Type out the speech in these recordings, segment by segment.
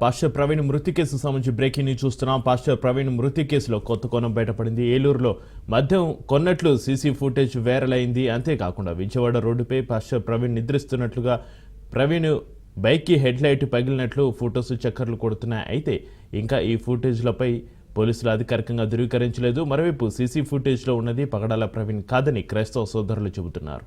Pastor Praveen మృతి case సంబంధించి breaking news చూస్తున్నాం. పాస్టర్ ప్రవీణ్ మృతి కేసులో కొత్త కోణం బయటపడింది. ఏలూరులో మద్యం కొన్నట్లు సీసీ ఫుటేజ్ వైరల్ అయింది. అంతేకాకుండా విజయవాడ రోడ్డుపై పాస్టర్ ప్రవీణ్ నిద్రిస్తున్నట్లుగా ప్రవీణ్ బైక్కి హెడ్ లైట్ పగిలినట్లు ఫొటోస్ చక్కర్లు కొడుతున్నాయి. అయితే ఇంకా ఈ ఫుటేజ్లపై పోలీసులు అధికారికంగా ధృవీకరించలేదు. మరోవైపు సీసీ ఫుటేజ్లో ఉన్నది పగడాల ప్రవీణ్ కాదని క్రైస్తవ సోదరులు చెబుతున్నారు.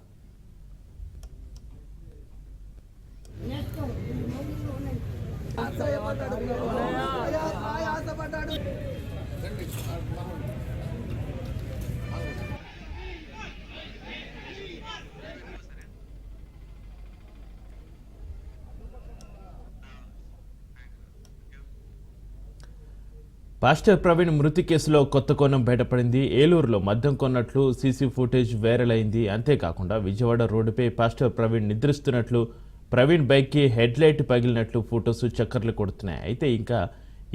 పాస్టర్ ప్రవీణ్ మృతి కేసులో కొత్త కోణం బయటపడింది. ఏలూరులో మద్యం కొన్నట్లు సీసీ ఫుటేజ్ వైరల్ అయింది. అంతేకాకుండా విజయవాడ రోడ్డుపై పాస్టర్ ప్రవీణ్ నిద్రిస్తున్నట్లు ప్రవీణ్ బైక్కి హెడ్ లైట్ పగిలినట్లు ఫొటోస్ చక్కర్లు కొడుతున్నాయి. అయితే ఇంకా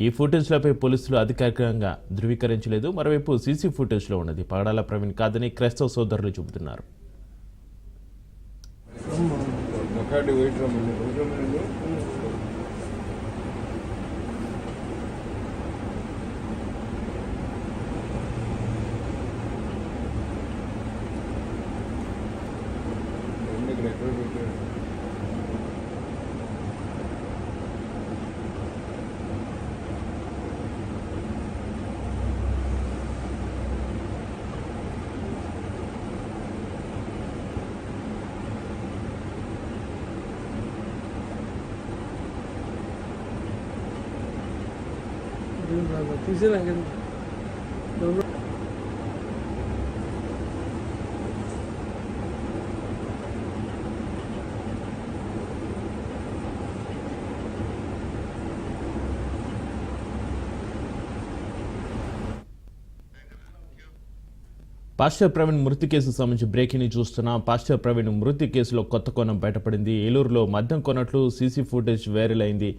ఈ ఫుటేజ్లపై పోలీసులు అధికారికంగా ధృవీకరించలేదు. మరోవైపు సీసీ ఫుటేజ్లో ఉన్నది పగడాల ప్రవీణ్ కాదని క్రైస్తవ సోదరులు చెబుతున్నారు. పాస్టర్ ప్రవీణ్ మృతి కేసు సంబంధించి బ్రేకింగ్ చూస్తున్నాం. పాస్టర్ ప్రవీణ్ మృతి కేసులో కొత్త కోణం బయటపడింది. ఏలూరులో మద్యం కొన్నట్లు సీసీ ఫుటేజ్ వైరల్ అయింది.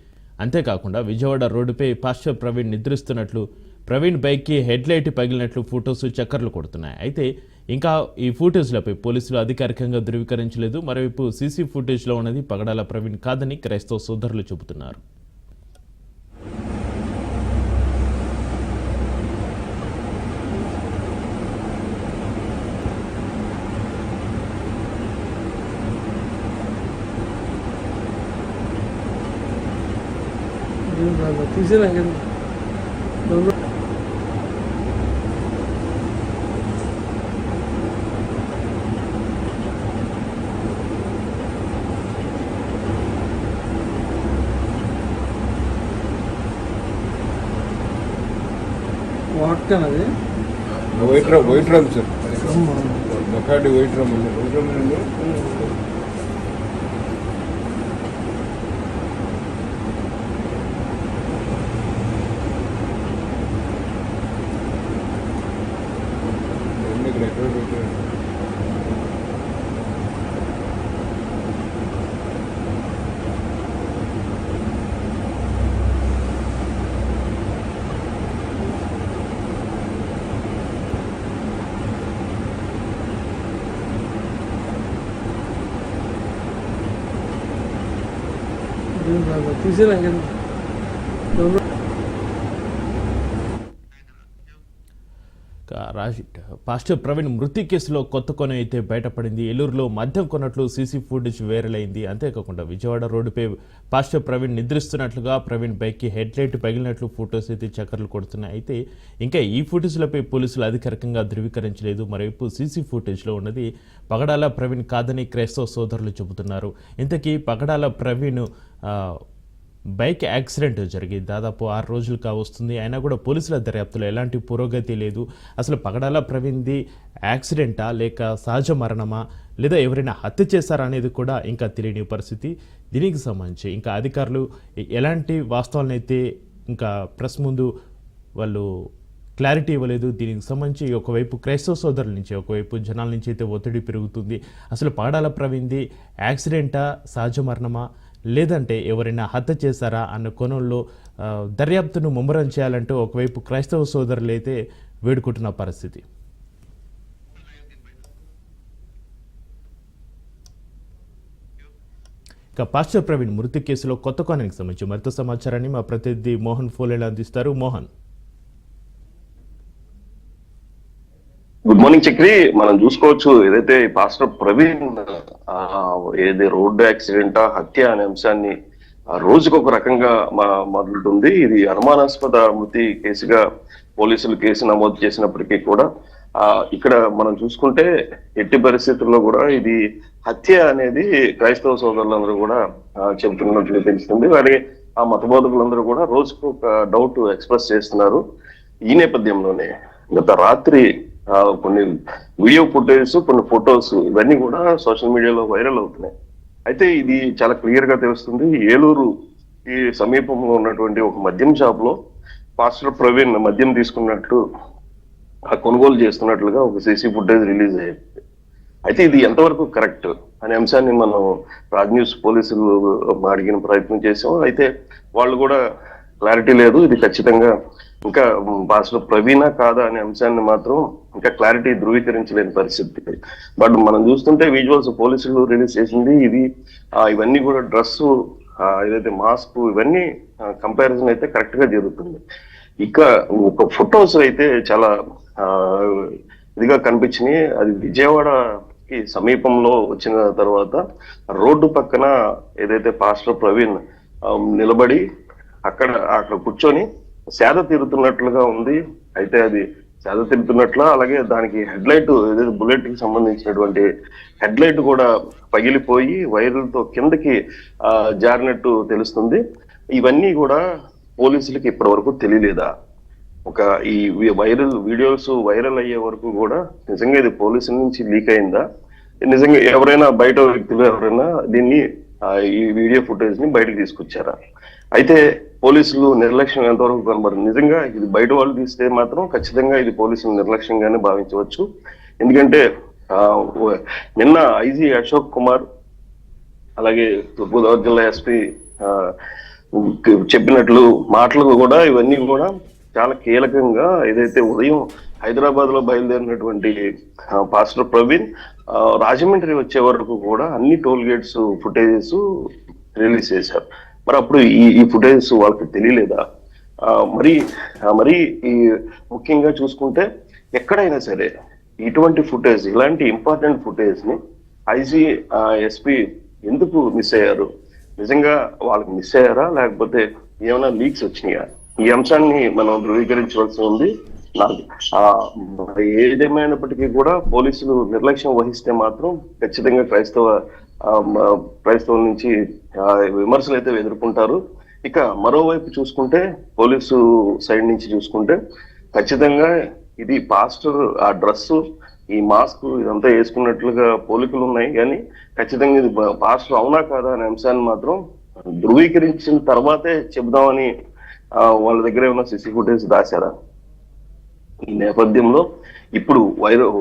అంతేకాకుండా విజయవాడ రోడ్డుపై పాస్టర్ ప్రవీణ్ నిద్రిస్తున్నట్లు ప్రవీణ్ బైక్కి హెడ్ లైట్ పగిలినట్లు ఫొటోస్ చక్కర్లు కొడుతున్నాయి. అయితే ఇంకా ఈ ఫుటేజ్లపై పోలీసులు అధికారికంగా ధృవీకరించలేదు. మరోవైపు సీసీ ఫుటేజ్లో ఉన్నది పగడాల ప్రవీణ్ కాదని క్రైస్తవ సోదరులు చెబుతున్నారు. అది white drum sir, బకాడి white drum అండి. పాస్టర్ ప్రవీణ్ మృతి కేసులో కొత్త కోణం అయితే బయటపడింది. ఏలూరులో మద్యం కొన్నట్లు సీసీ ఫుటేజ్ వైరల్ అయింది. అంతేకాకుండా విజయవాడ రోడ్డుపై పాస్టర్ ప్రవీణ్ నిద్రిస్తున్నట్లుగా ప్రవీణ్ బైక్కి హెడ్ లైట్ పగిలినట్లు ఫొటోస్ అయితే చక్కర్లు కొడుతున్నాయి. అయితే ఇంకా ఈ ఫుటేజ్లపై పోలీసులు అధికారికంగా ధృవీకరించలేదు. మరోవైపు సీసీ ఫుటేజ్లో ఉన్నది పగడాల ప్రవీణ్ కాదని క్రైస్తవ సోదరులు చెబుతున్నారు. ఇంతకీ పగడాల ప్రవీణ్ బైక్ యాక్సిడెంట్ జరిగి దాదాపు 6 రోజులు కావస్తుంది. అయినా కూడా పోలీసుల దర్యాప్తులో ఎలాంటి పురోగతి లేదు. అసలు పగడాల ప్రవీణ్ది యాక్సిడెంటా లేక సహజ మరణమా లేదా ఎవరైనా హత్య చేశారా అనేది కూడా ఇంకా తెలియని పరిస్థితి. దీనికి సంబంధించి ఇంకా అధికారులు ఎలాంటి వాస్తవాలను అయితే ఇంకా ప్రెస్ ముందు వాళ్ళు క్లారిటీ ఇవ్వలేదు. దీనికి సంబంధించి ఒకవైపు క్రైస్తవ సోదరుల నుంచి ఒకవైపు జనాల నుంచి అయితే ఒత్తిడి పెరుగుతుంది. అసలు పగడాల ప్రవీణ్ది యాక్సిడెంటా సహజ మరణమా లేదంటే ఎవరైనా హత్య చేశారా అన్న కోణంలో దర్యాప్తును ముమ్మరం చేయాలంటూ ఒకవైపు క్రైస్తవ సోదరులు అయితే వేడుకుంటున్న పరిస్థితి. ఇక పాస్టర్ ప్రవీణ్ మృతి కేసులో కొత్త కోణానికి సంబంధించి మరింత సమాచారాన్ని మా ప్రతినిధి మోహన్ ఫోలేలా అందిస్తారు. మోహన్. Good morning Chakri. మనం చూసుకోవచ్చు ఏదైతే పాస్టర్ ప్రవీణ్ ఏదైతే రోడ్డు యాక్సిడెంట్ హత్య అనే అంశాన్ని రోజుకు ఒక రకంగా మొదలుతుంది. ఇది అనుమానాస్పద మృతి కేసుగా పోలీసులు కేసు నమోదు చేసినప్పటికీ కూడా ఇక్కడ మనం చూసుకుంటే ఎట్టి పరిస్థితుల్లో కూడా ఇది హత్య అనేది క్రైస్తవ సోదరులందరూ కూడా చెబుతున్నట్లు తెలుస్తుంది. వారి ఆ మతబోధకులందరూ కూడా రోజుకు ఒక డౌట్ ఎక్స్ప్రెస్ చేస్తున్నారు. ఈ నేపథ్యంలోనే గత రాత్రి కొన్ని వీడియో ఫుటేజ్, కొన్ని ఫొటోస్ ఇవన్నీ కూడా సోషల్ మీడియాలో వైరల్ అవుతున్నాయి. అయితే ఇది చాలా క్లియర్ గా తెలుస్తుంది. ఏలూరు ఈ సమీపంలో ఉన్నటువంటి ఒక మద్యం షాప్ లో పాస్టర్ ప్రవీణ్ మద్యం తీసుకున్నట్లు కొనుగోలు చేస్తున్నట్లుగా ఒక సీసీ ఫుటేజ్ రిలీజ్ అయ్యింది. అయితే ఇది ఎంతవరకు కరెక్ట్ అనే అంశాన్ని మనం రాజ్ న్యూస్ పోలీసులు అడిగిన ప్రయత్నం చేసాం. అయితే వాళ్ళు కూడా క్లారిటీ లేదు, ఇది ఖచ్చితంగా ఇంకా పాస్టర్ ప్రవీణా కాదా అనే అంశాన్ని మాత్రం ఇంకా క్లారిటీ ధృవీకరించలేని పరిస్థితి. బట్ మనం చూస్తుంటే విజువల్స్ పోలీసులు రిలీజ్ చేసింది ఇది ఇవన్నీ కూడా డ్రెస్ ఏదైతే మాస్క్ ఇవన్నీ కంపారిజన్ అయితే కరెక్ట్ గా జరుగుతుంది. ఇక ఒక ఫొటోస్ అయితే చాలా ఇదిగా కనిపించినాయి. అది విజయవాడకి సమీపంలో వచ్చిన తర్వాత రోడ్డు పక్కన ఏదైతే పాస్టర్ ప్రవీణ్ నిలబడి అక్కడ కూర్చొని సేద తీరుతున్నట్లుగా ఉంది. అయితే అది సేద తీరుతున్నట్ల అలాగే దానికి హెడ్ లైట్ ఏదైతే బుల్లెట్ కి సంబంధించినటువంటి హెడ్ లైట్ కూడా పగిలిపోయి వైర్లతో కిందకి జారినట్టు తెలుస్తుంది. ఇవన్నీ కూడా పోలీసులకి ఇప్పటి వరకు తెలియలేదా? ఒక ఈ వీడియోస్ వైరల్ అయ్యే వరకు కూడా నిజంగా ఇది పోలీసుల నుంచి లీక్ అయిందా? నిజంగా ఎవరైనా బయట వ్యక్తులు ఎవరైనా దీన్ని ఈ వీడియో ఫుటేజ్ ని బయటకు తీసుకొచ్చారా? అయితే పోలీసులు నిర్లక్ష్యం ఎంతవరకు కనబడుతుంది? నిజంగా ఇది బయట వాళ్ళు తీస్తే మాత్రం ఖచ్చితంగా ఇది పోలీసులు నిర్లక్ష్యంగానే భావించవచ్చు. ఎందుకంటే నిన్న ఐజీ అశోక్ కుమార్ అలాగే తూర్పుగోదావరి జిల్లా ఎస్పీ చెప్పినట్లు మాటలు కూడా ఇవన్నీ కూడా చాలా కీలకంగా ఏదైతే ఉదయం హైదరాబాద్ లో బయలుదేరినటువంటి పాస్టర్ ప్రవీణ్ రాజమండ్రి వచ్చే వరకు కూడా అన్ని టోల్ గేట్స్ ఫుటేజెస్ రిలీజ్ చేశారు. మరి అప్పుడు ఈ ఫుటేజెస్ వాళ్ళకి తెలియలేదా? మరి ఈ ముఖ్యంగా చూసుకుంటే ఎక్కడైనా సరే ఇటువంటి ఫుటేజ్, ఇలాంటి ఇంపార్టెంట్ ఫుటేజ్ ని ఐజీ ఎస్పీ ఎందుకు మిస్ అయ్యారు? నిజంగా వాళ్ళకి మిస్ అయ్యారా లేకపోతే ఏమైనా లీక్స్ వచ్చినాయా? ఈ అంశాన్ని మనం ధృవీకరించవలసి ఉంది. ఏదేమైనప్పటికీ కూడా పోలీసులు నిర్లక్ష్యం వహిస్తే మాత్రం ఖచ్చితంగా క్రైస్తవుల నుంచి విమర్శలు అయితే ఎదుర్కొంటారు. ఇక మరోవైపు చూసుకుంటే పోలీసు సైడ్ నుంచి చూసుకుంటే ఖచ్చితంగా ఇది పాస్టర్ ఆ డ్రెస్ ఈ మాస్క్ ఇదంతా వేసుకున్నట్లుగా పోలికలు ఉన్నాయి. కానీ ఖచ్చితంగా ఇది పాస్టర్ అవునా కాదా అనే అంశాన్ని మాత్రం ధృవీకరించిన తర్వాతే చెబుదామని వాళ్ళ దగ్గర ఏమైనా సిసి ఫుటేజ్ దాచారా? ఈ నేపథ్యంలో ఇప్పుడు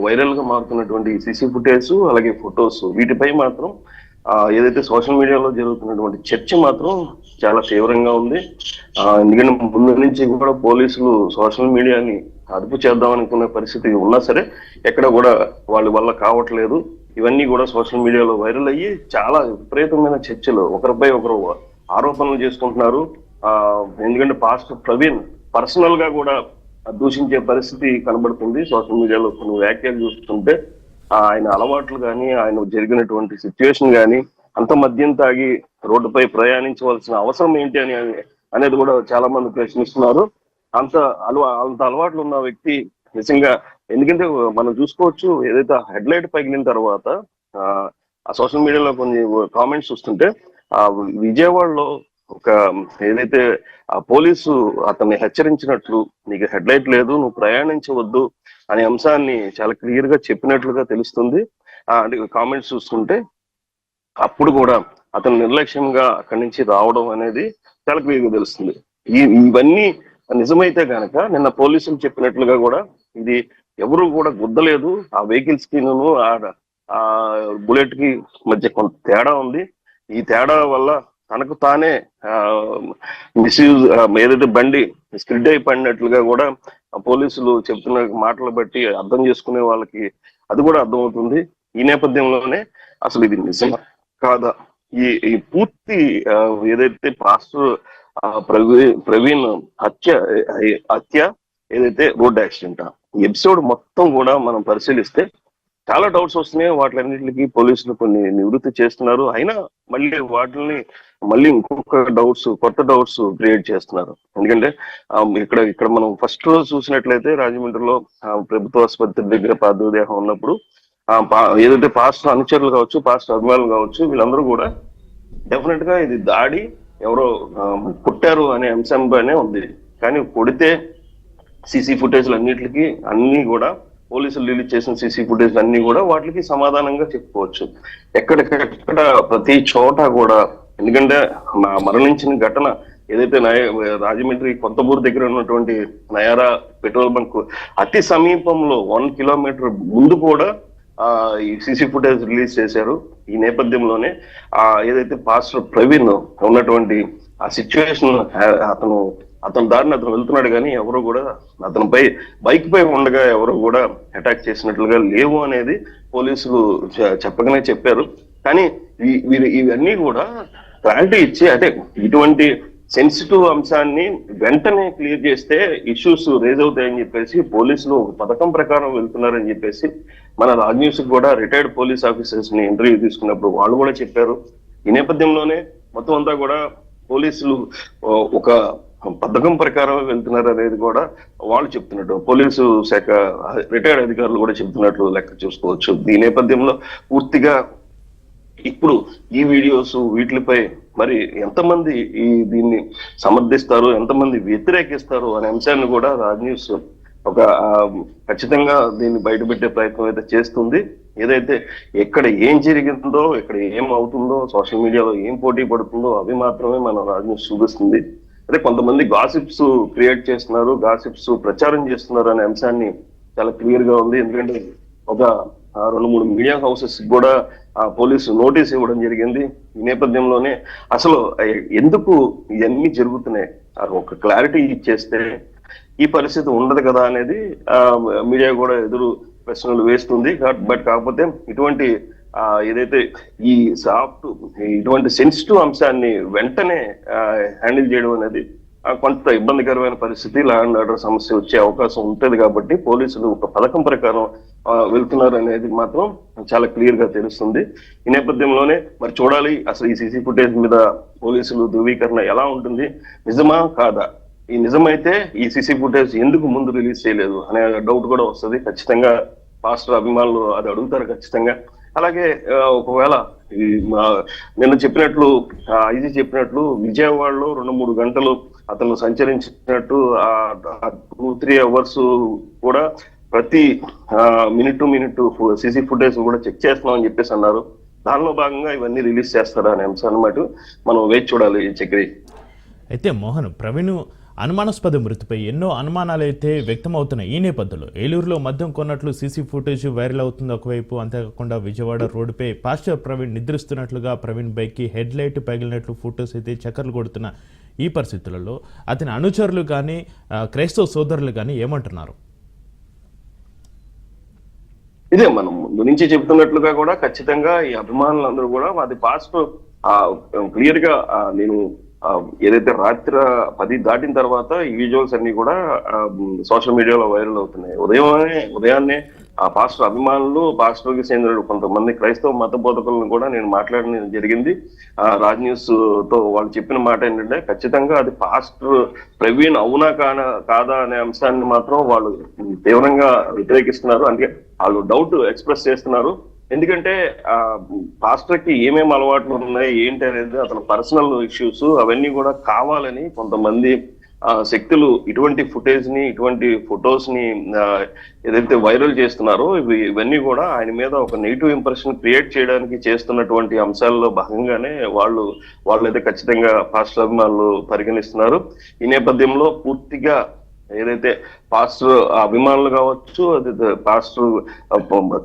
వైరల్ గా మారుతున్నటువంటి సిసి ఫుటేజ్ అలాగే ఫొటోస్ వీటిపై మాత్రం ఏదైతే సోషల్ మీడియాలో జరుగుతున్నటువంటి చర్చ మాత్రం చాలా తీవ్రంగా ఉంది. ఎందుకంటే ముందు నుంచి కూడా పోలీసులు సోషల్ మీడియాని అదుపు చేద్దామనుకునే పరిస్థితి ఉన్నా సరే ఎక్కడ కూడా వాళ్ళ వల్ల కావట్లేదు. ఇవన్నీ కూడా సోషల్ మీడియాలో వైరల్ అయ్యి చాలా విపరీతమైన చర్చలు, ఒకరిపై ఒకరు ఆరోపణలు చేసుకుంటున్నారు. ఎందుకంటే పాస్టర్ ప్రవీణ్ పర్సనల్ గా కూడా దూషించే పరిస్థితి కనబడుతుంది. సోషల్ మీడియాలో కొన్ని వ్యాఖ్యలు చూస్తుంటే ఆయన అలవాట్లు కానీ ఆయన జరిగినటువంటి సిచ్యువేషన్ కానీ అంత మద్యం తాగి రోడ్డుపై ప్రయాణించవలసిన అవసరం ఏంటి అనేది కూడా చాలా మంది ప్రశ్నిస్తున్నారు. అంత అలవాట్లు ఉన్న వ్యక్తి నిజంగా, ఎందుకంటే మనం చూసుకోవచ్చు ఏదైతే హెడ్ లైట్ పగిలిన తర్వాత ఆ సోషల్ మీడియాలో కొన్ని కామెంట్స్ వస్తుంటే విజయవాడలో ఒక ఏదైతే ఆ పోలీసు అతన్ని హెచ్చరించినట్లు నీకు హెడ్ లైట్ లేదు, నువ్వు ప్రయాణించవద్దు అనే అంశాన్ని చాలా క్లియర్ గా చెప్పినట్లుగా తెలుస్తుంది. కామెంట్స్ చూస్తుంటే అప్పుడు కూడా అతను నిర్లక్ష్యంగా అక్కడి నుంచి రావడం అనేది చాలా క్లియర్ గా తెలుస్తుంది. ఇవన్నీ నిజమైతే గనక నిన్న పోలీసులు చెప్పినట్లుగా కూడా ఇది ఎవరు కూడా గుద్దలేదు. ఆ వెహికల్స్ కి ఆ బుల్లెట్ కి మధ్య కొంత తేడా ఉంది. ఈ తేడా వల్ల తనకు తానే మిస్యూజ్ ఏదైతే బండి స్కిడ్ అయి పడినట్లుగా కూడా పోలీసులు చెప్తున్న మాటలు బట్టి అర్థం చేసుకునే వాళ్ళకి అది కూడా అర్థమవుతుంది. ఈ నేపథ్యంలోనే అసలు ఇది నిజమా కాదా, ఈ పూర్తి ఏదైతే పాస్టర్ ప్రవీణ్ హత్య హత్య ఏదైతే రోడ్ యాక్సిడెంట్ ఈ ఎపిసోడ్ మొత్తం కూడా మనం పరిశీలిస్తే చాలా డౌట్స్ వస్తున్నాయి. వాటిలన్నింటికి పోలీసులు కొన్ని నివృత్తి చేస్తున్నారు. అయినా మళ్ళీ ఇంకొక కొత్త డౌట్స్ క్రియేట్ చేస్తున్నారు. ఎందుకంటే ఇక్కడ మనం ఫస్ట్ రోజు చూసినట్లయితే రాజమండ్రిలో ప్రభుత్వ ఆసుపత్రి దగ్గర పాదోదేహం ఉన్నప్పుడు ఏదైతే పాస్టర్ అనుచరులు కావచ్చు, పాస్టర్ అభిమానులు కావచ్చు, వీళ్ళందరూ కూడా డెఫినెట్ గా ఇది దాడి ఎవరో కొట్టారు అనే అంశంగానే ఉంది. కానీ కొడితే సీసీ ఫుటేజ్లు అన్ని కూడా పోలీసులు రిలీజ్ చేసిన సీసీ ఫుటేజ్ అన్ని కూడా వాటికి సమాధానంగా చెప్పుకోవచ్చు. ఎక్కడికెక్కడ ప్రతి చోట కూడా, ఎందుకంటే మరణించిన ఘటన ఏదైతే రాజమండ్రి కొత్తపూర్ దగ్గర ఉన్నటువంటి నయారా పెట్రోల్ బంక్ అతి సమీపంలో 1 కిలోమీటర్ ముందు కూడా ఈ సీసీ ఫుటేజ్ రిలీజ్ చేశారు. ఈ నేపథ్యంలోనే ఏదైతే పాస్టర్ ప్రవీణ్ ఉన్నటువంటి ఆ సిచ్యువేషన్, అతని దారిని అతను వెళ్తున్నాడు, కానీ ఎవరు కూడా అతనిపై బైక్ పై ఉండగా ఎవరు కూడా అటాక్ చేసినట్లుగా లేవు అనేది పోలీసులు చెప్పగానే చెప్పారు. కానీ ఇవన్నీ కూడా క్లారిటీ ఇచ్చి, అంటే ఇటువంటి సెన్సిటివ్ అంశాన్ని వెంటనే క్లియర్ చేస్తే ఇష్యూస్ రేజ్ అవుతాయని చెప్పేసి పోలీసులు ఒక పథకం ప్రకారం వెళ్తున్నారని చెప్పేసి మన రాజ్ న్యూస్ కూడా రిటైర్డ్ పోలీస్ ఆఫీసర్స్ ని ఇంటర్వ్యూ తీసుకున్నప్పుడు వాళ్ళు కూడా చెప్పారు. ఈ నేపథ్యంలోనే మొత్తం అంతా కూడా పోలీసులు ఒక పథకం ప్రకారం వెళ్తున్నారు అనేది కూడా వాళ్ళు చెప్తున్నట్టు, పోలీసు శాఖ రిటైర్డ్ అధికారులు కూడా చెప్తున్నట్లు లెక్క చూసుకోవచ్చు. ఈ నేపథ్యంలో పూర్తిగా ఇప్పుడు ఈ వీడియోస్ వీటిపై మరి ఎంతమంది దీన్ని సమర్థిస్తారు, ఎంతమంది వ్యతిరేకిస్తారు అనే అంశాన్ని కూడా రాజ్ న్యూస్ ఒక ఖచ్చితంగా దీన్ని బయటపెట్టే ప్రయత్నం అయితే చేస్తుంది. ఏదైతే ఎక్కడ ఏం జరిగిందో, ఎక్కడ ఏం అవుతుందో, సోషల్ మీడియాలో ఏం పోటీ పడుతుందో అవి మాత్రమే మన రాజ్ న్యూస్ చూపిస్తుంది. అదే కొంతమంది గాసిప్స్ క్రియేట్ చేస్తున్నారు, గాసిప్స్ ప్రచారం చేస్తున్నారు అనే అంశాన్ని చాలా క్లియర్ గా ఉంది. ఎందుకంటే ఒక 2-3 మీడియా హౌసెస్ కూడా పోలీసు నోటీస్ ఇవ్వడం జరిగింది. ఈ నేపథ్యంలోనే అసలు ఎందుకు ఇవన్నీ జరుగుతున్నాయి ఒక క్లారిటీ ఇచ్చేస్తే ఈ పరిస్థితి ఉండదు కదా అనేది మీడియా కూడా ఎదురు ప్రశ్నలు వేస్తుంది. కాకపోతే ఇటువంటి ఏదైతే ఇటువంటి సెన్సిటివ్ అంశాన్ని వెంటనే హ్యాండిల్ చేయడం అనేది కొంత ఇబ్బందికరమైన పరిస్థితి, లా అండ్ ఆర్డర్ సమస్య వచ్చే అవకాశం ఉంటుంది. కాబట్టి పోలీసులు ఒక పథకం ప్రకారం వెళ్తున్నారు అనేది మాత్రం చాలా క్లియర్ గా తెలుస్తుంది. ఈ నేపథ్యంలోనే మరి చూడాలి అసలు ఈ సీసీ ఫుటేజ్ మీద పోలీసులు ధృవీకరణ ఎలా ఉంటుంది, నిజమా కాదా, ఈ నిజమైతే ఈ సీసీ ఫుటేజ్ ఎందుకు ముందు రిలీజ్ చేయలేదు అనే డౌట్ కూడా వస్తుంది. ఖచ్చితంగా పాస్టర్ అభిమానులు అది అడుగుతారు ఖచ్చితంగా. అలాగే ఒకవేళ నిన్న చెప్పినట్లు ఐజీ చెప్పినట్లు విజయవాడలో 2-3 గంటలు అతను సంచరించినట్టు 2-3 అవర్స్ కూడా ప్రతి minute to minute CC footage కూడా చెక్ చేస్తున్నామని చెప్పేసి అన్నారు. దానిలో భాగంగా ఇవన్నీ రిలీజ్ చేస్తారా అనే అంశాన్ని మనం వేచి చూడాలి చక్రి. అయితే మోహన్, ప్రవీణ్ అనుమానాస్పద మృతిపై ఎన్నో అనుమానాలు అయితే వ్యక్తమవుతున్నాయి. ఈ నేపథ్యంలో ఏలూరులో మద్యం కొన్నట్లు సీసీ ఫుటేజ్ వైరల్ అవుతుంది ఒకవైపు, అంతేకాకుండా విజయవాడ రోడ్డుపై పాస్టర్ ప్రవీణ్ నిద్రిస్తున్నట్లుగా ప్రవీణ్ బైక్కి హెడ్ లైట్ పగిలినట్లు ఫొటోస్ అయితే చక్కర్లు కొడుతున్న ఈ పరిస్థితులలో అతని అనుచరులు కానీ క్రైస్తవ సోదరులు కానీ ఏమంటున్నారు? ఇదే మనం ముందు నుంచి చెబుతున్నట్లుగా కూడా ఖచ్చితంగా ఈ అభిమానులందరూ కూడా అది పాస్టర్ క్లియర్ గా నేను ఏదైతే రాత్రి 10 దాటిన తర్వాత ఈ విజువల్స్ అన్ని కూడా సోషల్ మీడియాలో వైరల్ అవుతున్నాయి. ఉదయాన్నే ఆ పాస్టర్ అభిమానులు, పాస్టర్కి చెందిన కొంతమంది క్రైస్తవ మత బోధకులను కూడా నేను మాట్లాడడం జరిగింది. రాజ్ న్యూస్ తో వాళ్ళు చెప్పిన మాట ఏంటంటే ఖచ్చితంగా అది పాస్టర్ ప్రవీణ్ అవునా కాదా అనే అంశాన్ని మాత్రం వాళ్ళు తీవ్రంగా వ్యతిరేకిస్తున్నారు. అంటే వాళ్ళు డౌట్ ఎక్స్ప్రెస్ చేస్తున్నారు. ఎందుకంటే పాస్టర్ కి ఏమేమి అలవాట్లు ఉన్నాయి ఏంటి అనేది అతని పర్సనల్ ఇష్యూస్ అవన్నీ కూడా కావాలని కొంతమంది శక్తులు ఇటువంటి ఫుటేజ్ ని, ఇటువంటి ఫొటోస్ ని ఏదైతే వైరల్ చేస్తున్నారో ఇవన్నీ కూడా ఆయన మీద ఒక నెగిటివ్ ఇంప్రెషన్ క్రియేట్ చేయడానికి చేస్తున్నటువంటి అంశాల్లో భాగంగానే వాళ్ళైతే ఖచ్చితంగా పాస్టర్ అభిమానులు పరిగణిస్తున్నారు. ఈ నేపథ్యంలో పూర్తిగా ఏదైతే పాస్టర్ అభిమానులు కావచ్చు, అది పాస్టర్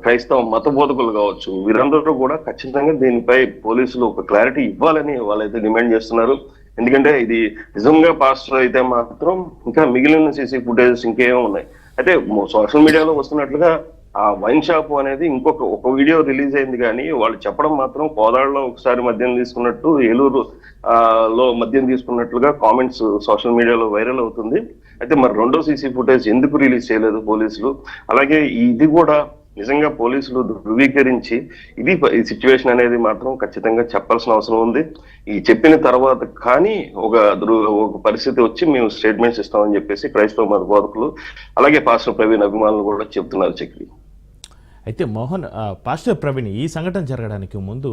క్రైస్తవ మత బోధకులు కావచ్చు, వీరందరూ కూడా ఖచ్చితంగా దీనిపై పోలీసులు ఒక క్లారిటీ ఇవ్వాలని వాళ్ళైతే డిమాండ్ చేస్తున్నారు. ఎందుకంటే ఇది నిజంగా పాస్టర్ అయితే మాత్రం ఇంకా మిగిలిన సీసీ ఫుటేజెస్ ఇంకేమో ఉన్నాయి. అయితే సోషల్ మీడియాలో వస్తున్నట్లుగా ఆ వైన్ షాప్ అనేది ఒక వీడియో రిలీజ్ అయింది, కానీ వాళ్ళు చెప్పడం మాత్రం కోదాడలో ఒకసారి మద్యం తీసుకున్నట్టు, ఏలూరు లో మద్యం తీసుకున్నట్లుగా కామెంట్స్ సోషల్ మీడియాలో వైరల్ అవుతుంది. అయితే మరి రెండో సీసీ ఫుటేజ్ ఎందుకు రిలీజ్ చేయలేదు పోలీసులు? అలాగే ఇది కూడా నిజంగా పోలీసులు ధృవీకరించి ఈ సిచ్యువేషన్ అనేది మాత్రం ఖచ్చితంగా చెప్పాల్సిన అవసరం ఉంది. ఈ చెప్పిన తర్వాత కానీ ఒక పరిస్థితి వచ్చి మేము స్టేట్మెంట్స్ ఇస్తామని చెప్పేసి క్రైస్తవ మత బోధకులు అలాగే పాస్టర్ ప్రవీణ్ అభిమానులు కూడా చెప్తున్నారు చక్రి. అయితే మోహన్, పాస్టర్ ప్రవీణ్ ఈ సంఘటన జరగడానికి ముందు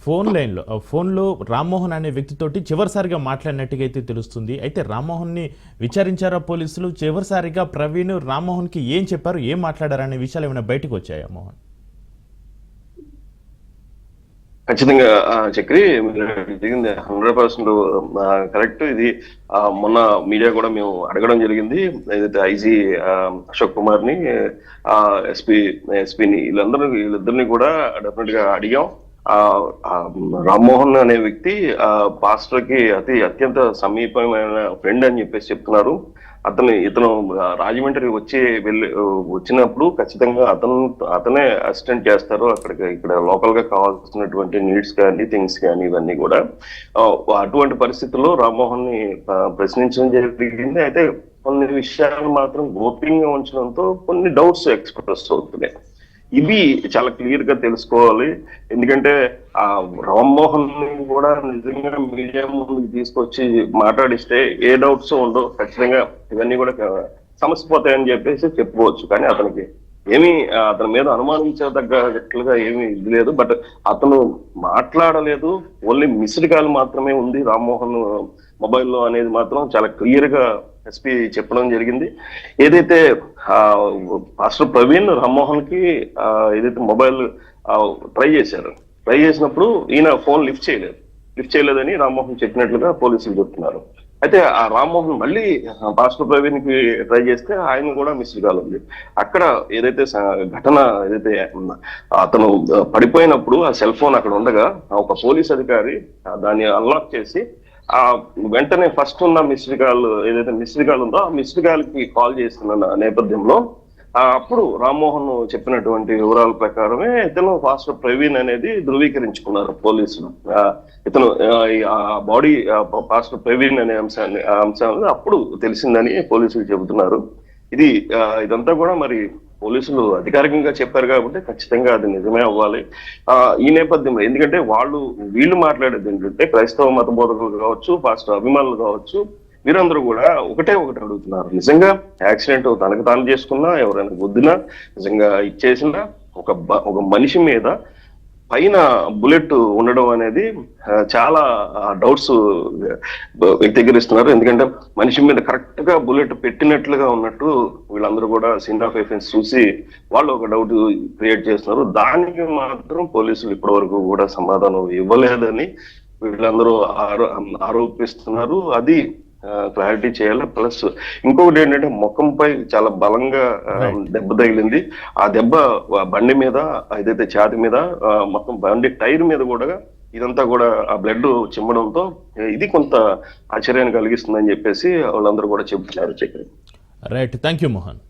ఫోన్లో రామ్మోహన్ అనే వ్యక్తితోటి చివరిసారిగా మాట్లాడినట్టుగా అయితే తెలుస్తుంది. అయితే రామ్మోహన్ని విచారించారా పోలీసులు? చివరిసారిగా ప్రవీణ్ రామ్మోహన్కి ఏం చెప్పారు, ఏం మాట్లాడారు అనే విషయాలు ఏమైనా బయటకు వచ్చాయా మోహన్? ఖచ్చితంగా చక్రి, మీరు జరిగింది 100% కరెక్ట్. ఇది మొన్న మీడియా కూడా మేము అడగడం జరిగింది. ఏదైతే ఐజీ అశోక్ కుమార్ ని, ఎస్పీని, వీళ్ళిద్దరిని కూడా డెఫినెట్ గా అడిగాం. రామ్మోహన్ అనే వ్యక్తి పాస్టర్ కి అత్యంత సమీపమైన ఫ్రెండ్ అని చెప్పేసి చెప్తున్నారు. ఇతను రాజమండ్రి వచ్చినప్పుడు ఖచ్చితంగా అతనే అసిస్టెంట్ చేస్తారు ఇక్కడ లోకల్ గా కావాల్సినటువంటి నీడ్స్ కానీ థింగ్స్ కానీ ఇవన్నీ కూడా. అటువంటి పరిస్థితుల్లో రామ్మోహన్ ని ప్రశ్నించడం జరిగింది. అయితే కొన్ని విషయాలు మాత్రం గోప్యంగా ఉంచడంతో కొన్ని డౌట్స్ ఎక్స్ప్రెస్ అవుతున్నాయి. ఇవి చాలా క్లియర్ గా తెలుసుకోవాలి. ఎందుకంటే ఆ రామ్మోహన్ ని కూడా నిజంగా మీడియా ముందుకు తీసుకొచ్చి మాట్లాడిస్తే ఏ డౌట్స్ ఉండవు, ఖచ్చితంగా ఇవన్నీ కూడా సమస్య పోతాయని చెప్పేసి చెప్పుకోవచ్చు. కానీ అతని మీద అనుమానించదగ్గట్లుగా ఏమీ ఇది లేదు. బట్ అతను మాట్లాడలేదు, ఓన్లీ మిస్డ్ కాల్ మాత్రమే ఉంది రామ్మోహన్ మొబైల్లో అనేది మాత్రం చాలా క్లియర్ గా ఎస్పీ చెప్పడం జరిగింది. ఏదైతే పాస్టర్ ప్రవీణ్ రామ్మోహన్ కి ఏదైతే మొబైల్ ట్రై చేసినప్పుడు ఈయన ఫోన్ లిఫ్ట్ చేయలేదని రామ్మోహన్ చెప్పినట్లుగా పోలీసులు చెప్తున్నారు. అయితే ఆ రామ్మోహన్ మళ్ళీ పాస్టర్ ప్రవీణ్ కి ట్రై చేస్తే ఆయన కూడా మిస్డ్ కాల్ ఉంది. అక్కడ ఏదైతే ఘటన అతను పడిపోయినప్పుడు ఆ సెల్ ఫోన్ అక్కడ ఉండగా ఒక పోలీస్ అధికారి దాన్ని అన్లాక్ చేసి వెంటనే ఫస్ట్ ఉన్న మిస్డ్ కాల్ ఉందో ఆ మిస్డ్ కాల్ కి కాల్ చేస్తున్న నేపథ్యంలో అప్పుడు రామ్మోహన్ చెప్పినటువంటి వివరాల ప్రకారమే ఇతను పాస్టర్ ప్రవీణ్ అనేది ధృవీకరించుకున్నారు పోలీసులు. ఇతను బాడీ పాస్టర్ ప్రవీణ్ అనే అంశాన్ని అప్పుడు తెలిసిందని పోలీసులు చెబుతున్నారు. ఇదంతా కూడా మరి పోలీసులు అధికారికంగా చెప్పారు కాబట్టి ఖచ్చితంగా అది నిజమే అవ్వాలి. ఈ నేపథ్యంలో ఎందుకంటే వీళ్ళు మాట్లాడేది ఏంటంటే క్రైస్తవ మత బోధకులు కావచ్చు, పాస్టర్ అభిమానులు కావచ్చు, వీరందరూ కూడా ఒకటి అడుగుతున్నారు. నిజంగా యాక్సిడెంట్ తనకు తాను చేసుకున్నా, ఎవరైనా గుద్దినా, నిజంగా ఇచ్చేసినా ఒక మనిషి మీద పైన బుల్లెట్ ఉండడం అనేది చాలా డౌట్స్ వ్యక్తీకరిస్తున్నారు. ఎందుకంటే మనిషి మీద కరెక్ట్ గా బుల్లెట్ పెట్టినట్లుగా ఉన్నట్టు వీళ్ళందరూ కూడా సీన్ ఆఫ్ ఎఫెన్స్ చూసి వాళ్ళు ఒక డౌట్ క్రియేట్ చేస్తున్నారు. దానికి మాత్రం పోలీసులు ఇప్పటి వరకు కూడా సమాధానం ఇవ్వలేదని వీళ్ళందరూ ఆరోపిస్తున్నారు. అది క్లారిటీ చేయాలి. ప్లస్ ఇంకొకటి ఏంటంటే ముఖంపై చాలా బలంగా దెబ్బ తగిలింది. ఆ దెబ్బ బండి మీద, ఏదైతే ఛాతి మీద, మొత్తం బండి టైర్ మీద కూడా ఇదంతా కూడా ఆ బ్లడ్ చిమ్మడంతో ఇది కొంత ఆశ్చర్యాన్ని కలిగిస్తుందని చెప్పేసి వాళ్ళందరూ కూడా చెబుతున్నారు. Chakri, right, thank you Mohan.